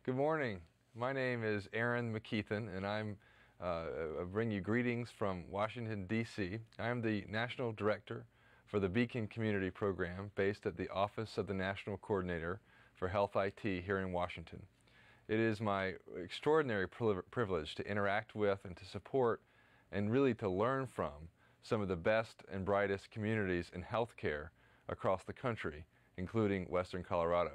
Good morning. My name is Aaron McKethan, and I bring you greetings from Washington, D.C. I am the National Director for the Beacon Community Program based at the Office of the National Coordinator for Health IT here in Washington. It is my extraordinary privilege to interact with and to support and really to learn from some of the best and brightest communities in healthcare across the country, including Western Colorado.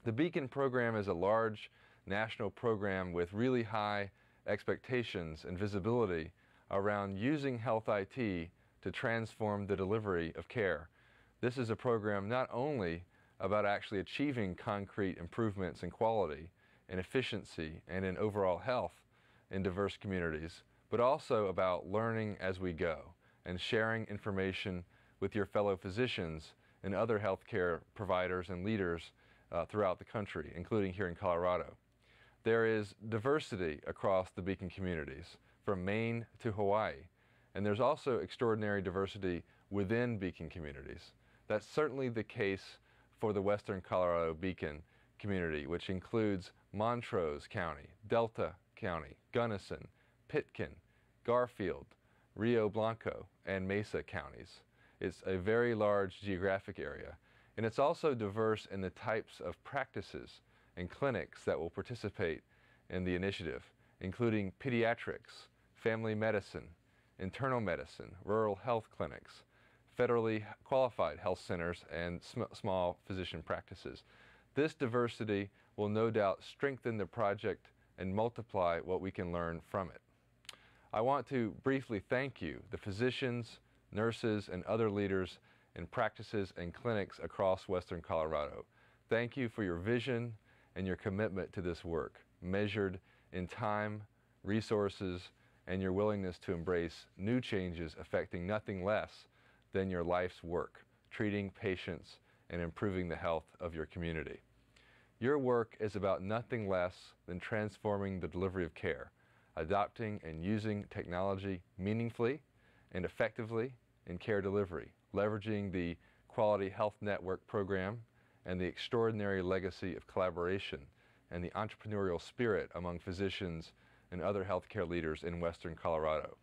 The Beacon program is a large national program with really high expectations and visibility around using health IT to transform the delivery of care. This is a program not only about actually achieving concrete improvements in quality and efficiency and in overall health in diverse communities, but also about learning as we go and sharing information with your fellow physicians and other healthcare providers and leaders throughout the country, including here in Colorado. There is diversity across the Beacon communities, from Maine to Hawaii, and there's also extraordinary diversity within Beacon communities. That's certainly the case for the Western Colorado Beacon community, which includes Montrose County, Delta County, Gunnison, Pitkin, Garfield, Rio Blanco, and Mesa counties. It's a very large geographic area, and it's also diverse in the types of practices and clinics that will participate in the initiative, including pediatrics, family medicine, internal medicine, rural health clinics, federally qualified health centers, and small physician practices. This diversity will no doubt strengthen the project and multiply what we can learn from it. I want to briefly thank you, the physicians, nurses, and other leaders in practices and clinics across Western Colorado. Thank you for your vision and your commitment to this work, measured in time, resources, and your willingness to embrace new changes affecting nothing less than your life's work, treating patients and improving the health of your community. Your work is about nothing less than transforming the delivery of care, adopting and using technology meaningfully and effectively in care delivery, leveraging the Quality Health Network program and the extraordinary legacy of collaboration and the entrepreneurial spirit among physicians and other healthcare leaders in Western Colorado.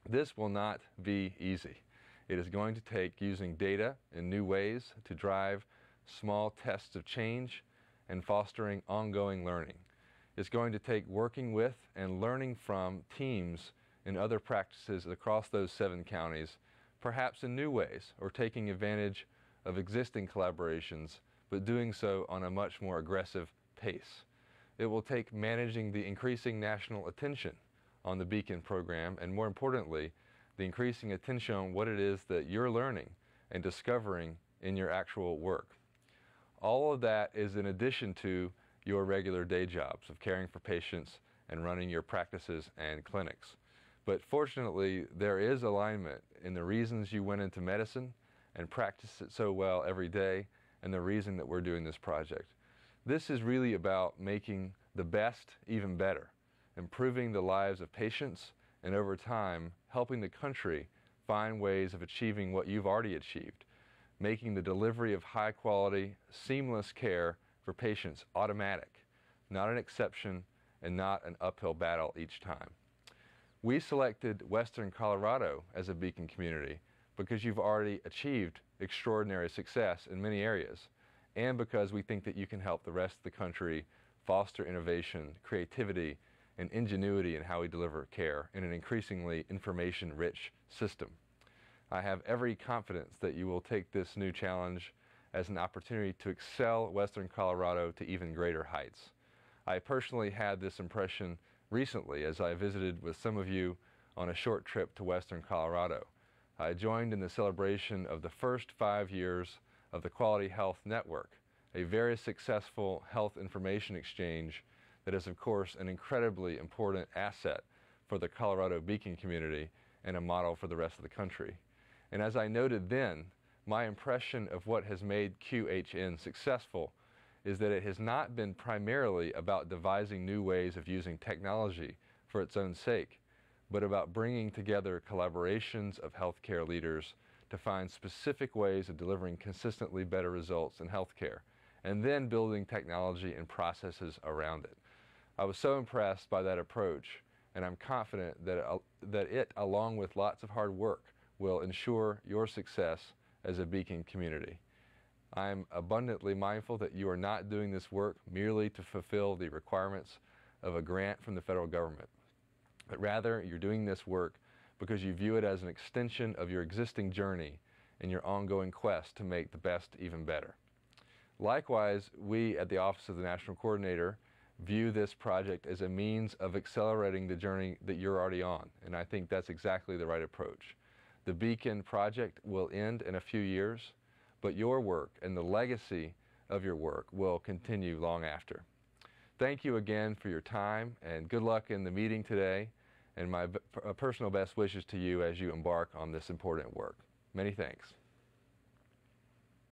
This will not be easy. It is going to take using data in new ways to drive small tests of change and fostering ongoing learning. It's going to take working with and learning from teams in other practices across those 7 counties, perhaps in new ways, or taking advantage of existing collaborations, but doing so on a much more aggressive pace. It will take managing the increasing national attention on the Beacon program, and more importantly, the increasing attention on what it is that you're learning and discovering in your actual work. All of that is in addition to your regular day jobs of caring for patients and running your practices and clinics. But fortunately, there is alignment in the reasons you went into medicine and practice it so well every day, and the reason that we're doing this project. This is really about making the best even better, improving the lives of patients, and over time, helping the country find ways of achieving what you've already achieved, making the delivery of high-quality, seamless care for patients automatic, not an exception and not an uphill battle each time. We selected Western Colorado as a Beacon community because you've already achieved extraordinary success in many areas, and because we think that you can help the rest of the country foster innovation, creativity, and ingenuity in how we deliver care in an increasingly information-rich system. I have every confidence that you will take this new challenge as an opportunity to excel Western Colorado to even greater heights. I personally had this impression recently as I visited with some of you on a short trip to Western Colorado. I joined in the celebration of the first 5 years of the Quality Health Network, a very successful health information exchange that is, of course, an incredibly important asset for the Colorado Beacon community and a model for the rest of the country. And as I noted then, my impression of what has made QHN successful is that it has not been primarily about devising new ways of using technology for its own sake, but about bringing together collaborations of healthcare leaders to find specific ways of delivering consistently better results in healthcare, and then building technology and processes around it. I was so impressed by that approach, and I'm confident that it, along with lots of hard work, will ensure your success as a Beacon community. I'm abundantly mindful that you are not doing this work merely to fulfill the requirements of a grant from the federal government, but rather you're doing this work because you view it as an extension of your existing journey and your ongoing quest to make the best even better. Likewise, we at the Office of the National Coordinator view this project as a means of accelerating the journey that you're already on, and I think that's exactly the right approach. The Beacon project will end in a few years, but your work and the legacy of your work will continue long after. Thank you again for your time, and good luck in the meeting today, and my personal best wishes to you as you embark on this important work. Many thanks.